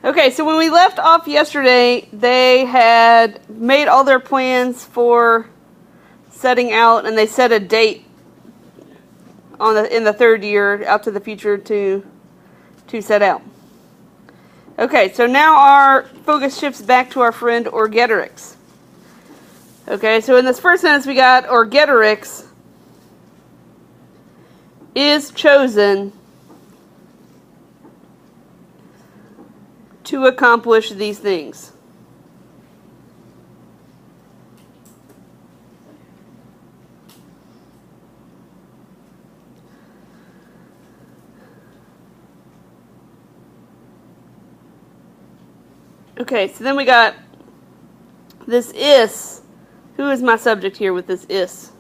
Okay, so when we left off yesterday, they had made all their plans for setting out, and they set a date in the third year out to the future to set out. Okay, so now our focus shifts back to our friend Orgetorix. Okay, so in this first sentence we got Orgetorix is chosen to accomplish these things. Okay, so then we got this is. Who is my subject here with this is?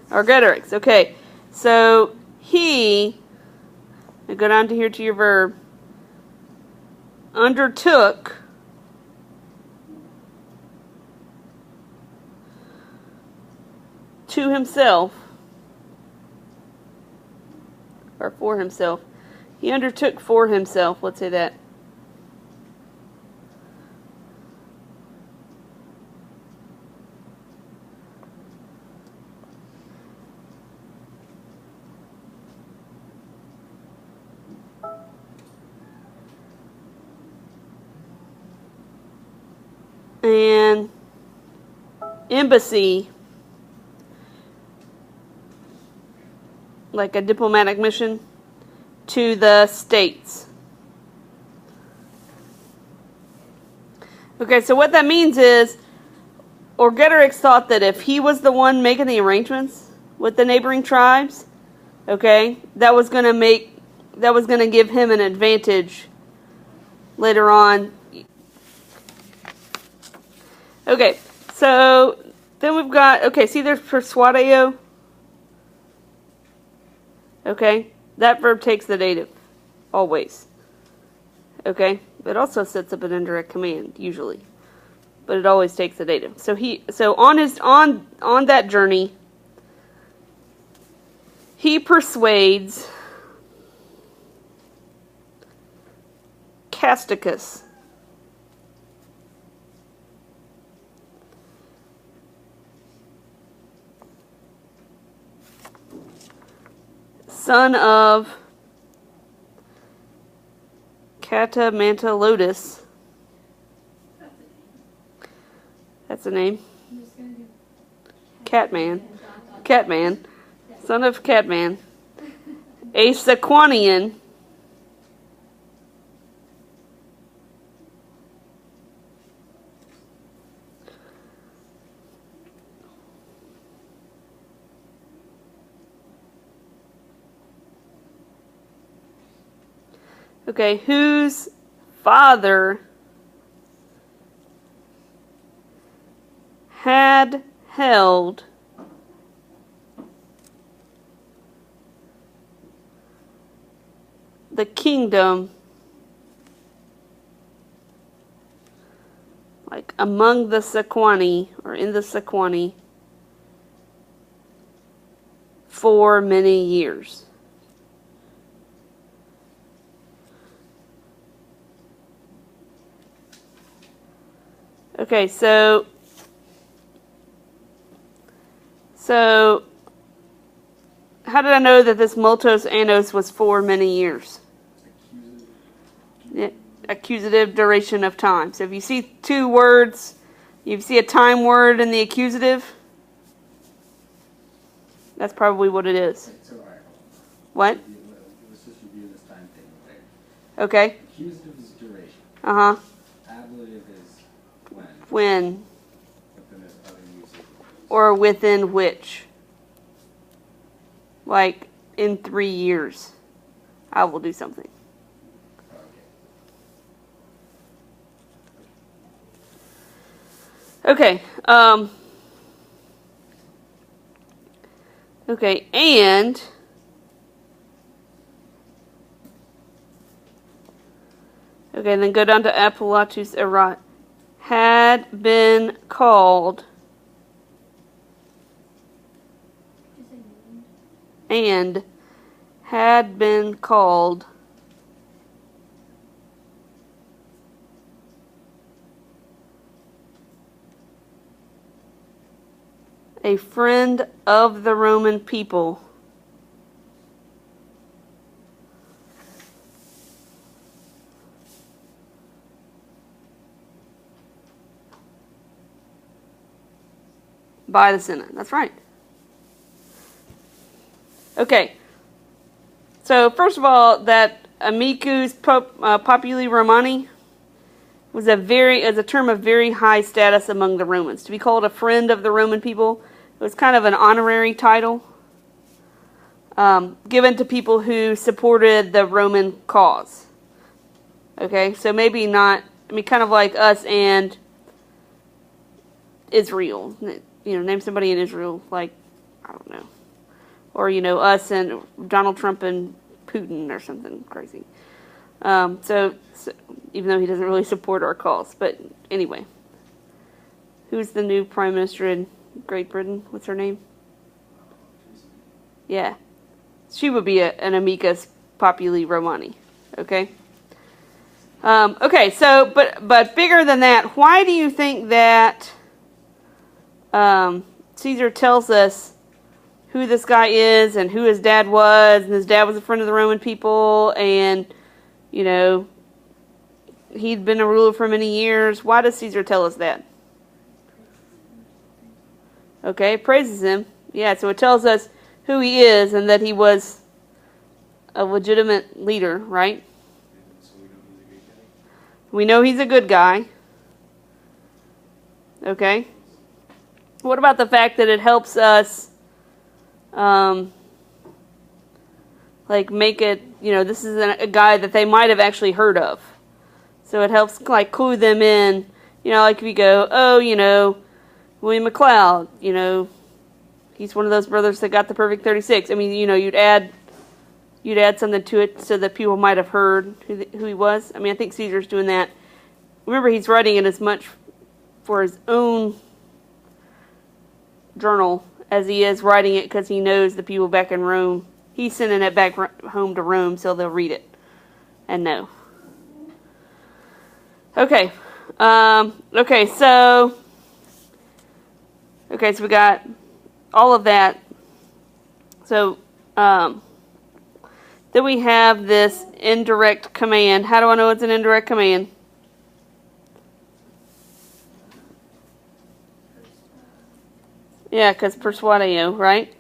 Orgetorix. Okay, so he, I go down to here to your verb, undertook to himself, or for himself. He undertook for himself, let's say that. An embassy, like a diplomatic mission, to the States. Okay, so what that means is Orgetorix thought that if he was the one making the arrangements with the neighboring tribes, okay, that was going to give him an advantage later on. Okay, so then we've got, okay, see there's persuadeo? Okay, that verb takes the dative, always. Okay, it also sets up an indirect command, usually. But it always takes the dative. So on that journey, he persuades Casticus, son of Catamantalotus. That's a name. Catman. Son of Catman. A Sequanian. Okay, whose father had held the kingdom, like among the Sequani, or in the Sequani, for many years. Okay, so how did I know that this multos annos was for many years? Accusative duration of time. So if you see two words, you see a time word in the accusative, that's probably what it is. What? Let's just review this time thing, okay? Accusative is duration. Uh-huh. Ablative is when. When. But then there's other uses. Or within which. Like, in 3 years, I will do something. Okay. Okay, and okay, then go down to Appellatus erat. Had been called and had been called A friend of the Roman people. By the Senate. That's right. Okay. So, first of all, that amicus populi Romani was a term of very high status among the Romans. To be called a friend of the Roman people, it was kind of an honorary title given to people who supported the Roman cause. Okay, so maybe not, kind of like us and Israel. Name somebody in Israel, like, I don't know. Or, us and Donald Trump and Putin or something crazy. So, even though he doesn't really support our cause. But anyway. Who's the new prime minister in Great Britain? What's her name? Yeah. She would be an amicus populi Romani. Okay? Okay, so, but bigger than that, why do you think that Caesar tells us who this guy is and who his dad was, and his dad was a friend of the Roman people, and, he'd been a ruler for many years? Why does Caesar tell us that? Okay, praises him. Yeah, so it tells us who he is and that he was a legitimate leader, right? We know he's a good guy. Okay. What about the fact that it helps us, make it, this is a guy that they might have actually heard of. So it helps, clue them in, if you go, William McLeod, he's one of those brothers that got the perfect 36. You'd add something to it so that people might have heard who he was. I think Caesar's doing that. Remember, he's writing it as much for his own journal as he is writing it because he knows the people back in Rome. He's sending it back home to Rome so they'll read it and know. Okay. So we got all of that. So, then we have this indirect command. How do I know it's an indirect command? Yeah, because persuadeo, right?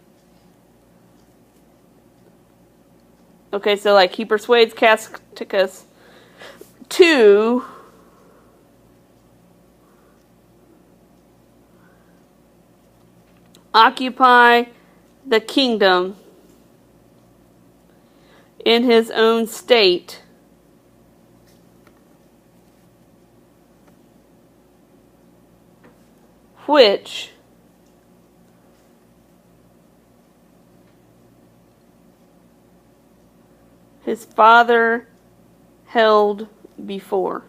Okay, so he persuades Casticus to occupy the kingdom in his own state, which his father held before.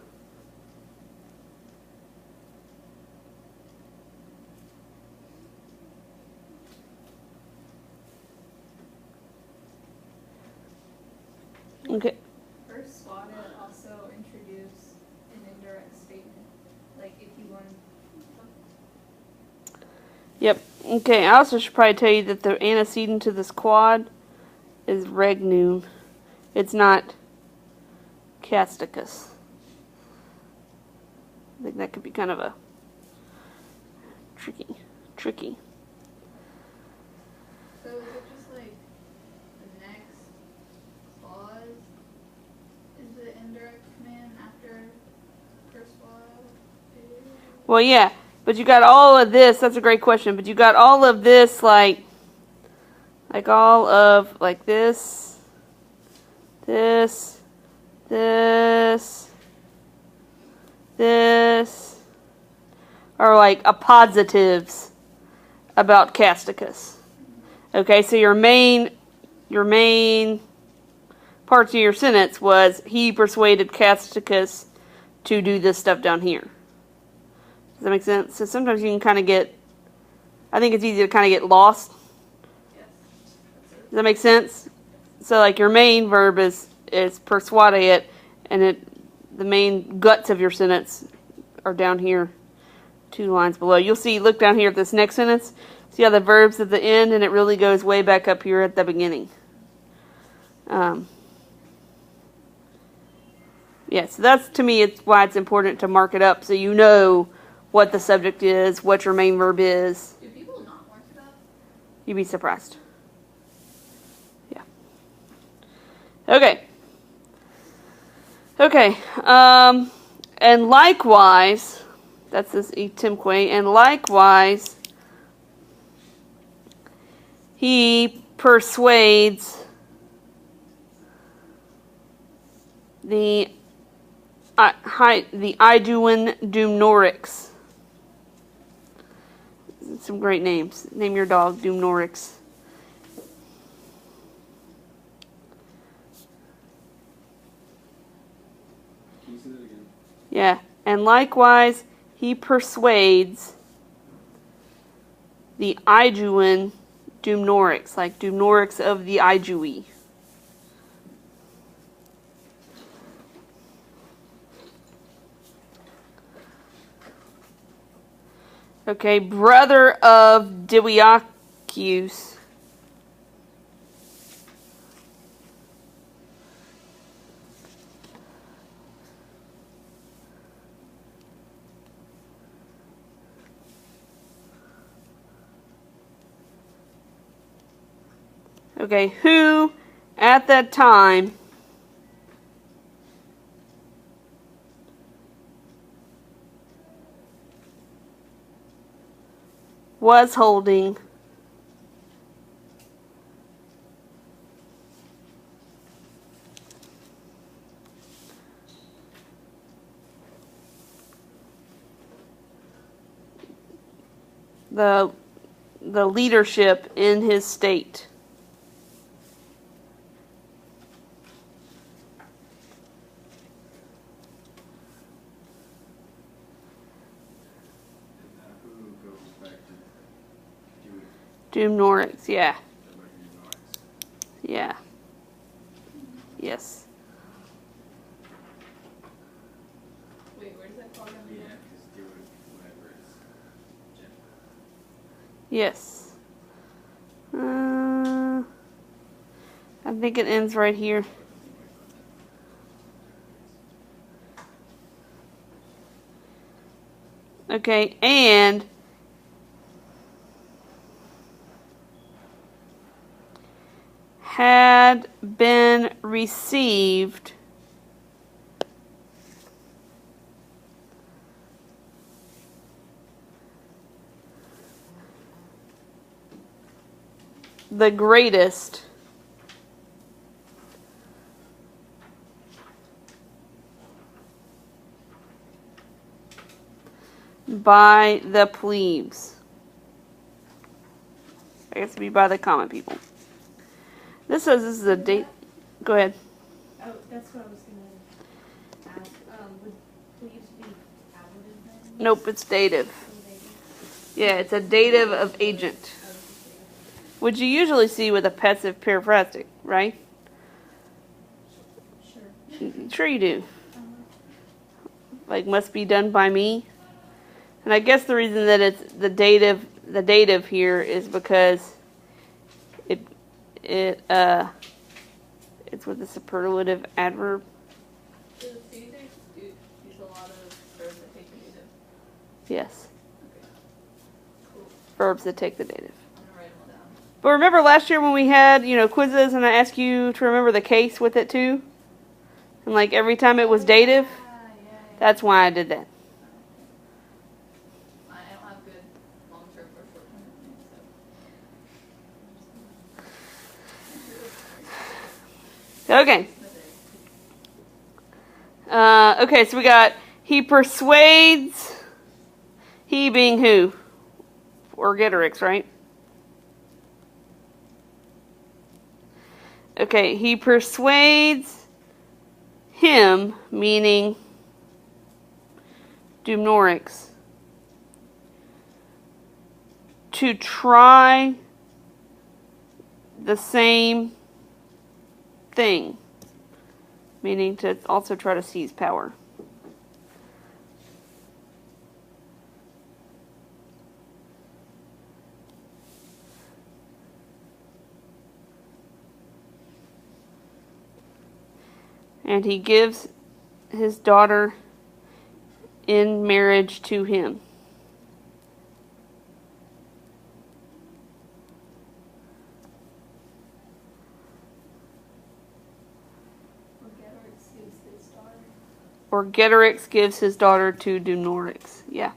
Okay. First Swada also introduce an indirect statement, if you want. Yep. Okay, I also should probably tell you that the antecedent to this quad is regnum. It's not Casticus. I think that could be kind of a tricky. So is it just the next clause is the indirect command after first Swada? Well, yeah, but you got all of this. That's a great question. But you got all of this, all of this, are appositives about Casticus. Okay, so your main parts of your sentence was he persuaded Casticus to do this stuff down here. Does that make sense? So sometimes you can kind of I think it's easy to kind of get lost. Yes. Does that make sense? So your main verb is persuade it, and the main guts of your sentence are down here, 2 lines below. You'll see, look down here at this next sentence. See how the verb's at the end and it really goes way back up here at the beginning. Yeah, so that's, to me, it's why it's important to mark it up so you know what the subject is, what your main verb is. Do people not mark it up? You'd be surprised. Yeah. Okay. Okay. And likewise, that's this etimque, and likewise, he persuades the Iduan Dumnorix. Some great names. Name your dog Dumnorix. Can you say that again? Yeah. And likewise, he persuades the Iduan Dumnorix, like Dumnorix of the Idui. Okay, brother of Diwiacus. Okay, who at that time was holding the leadership in his state. And who goes back to Dumnorix, yeah. Dumnorix? Yeah. Yes. Wait, where does that fall down Yeah, again? because whatever is gender. Yes. I think it ends right here. Okay, and had been received the greatest by the plebes. I guess it'd be by the common people. This says this is a date. Go ahead. Oh, that's what I was gonna ask. Would plebes be ablative then? Nope, it's dative. Or Yeah, it's a dative of agent, which you usually see with a passive periphrastic, right? Sure. Sure you do. Like must be done by me. And I guess the reason that it's the dative here is because it's with a superlative adverb. Do you guys use a lot of verbs that take the dative? Yes. Okay. Cool. Verbs that take the dative. I'm gonna write them all down. But remember last year when we had, quizzes and I asked you to remember the case with it too? And like every time it was dative? Yeah. That's why I did that. I don't have good long-term or short-term memory, so. Okay. Okay, so we got he persuades, he being who? Orgetorix, right? Okay, he persuades him, meaning Dumnorix, to try the same thing, meaning to also try to seize power. and he gives his daughter in marriage to him. Or Getorix gives his daughter. Or Getorix gives his daughter to Dunorix. Yeah.